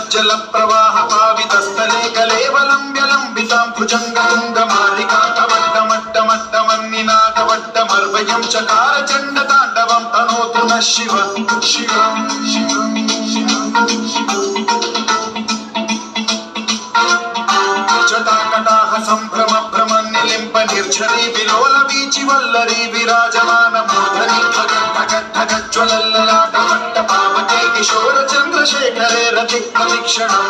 జల ప్రవాహ పావితస్థలే కలేవలంబ్యలంబితాం భుజంగలింగమాలికాంతవట్టమట్టమట్టమన్నినాదవట్టమర్వయం చకార చండ తాండవం తనోతు న శివ శివ శివ జటాకటాహ సంభ్రమ భ్రమ నిలింప నిర్ఝరీ విలోల వీచి వల్లరీ విరాజమాన మూర్ధని ఠగ పావకే కిశోర చంద్రశేఖరే రతి ప్రతిక్షణం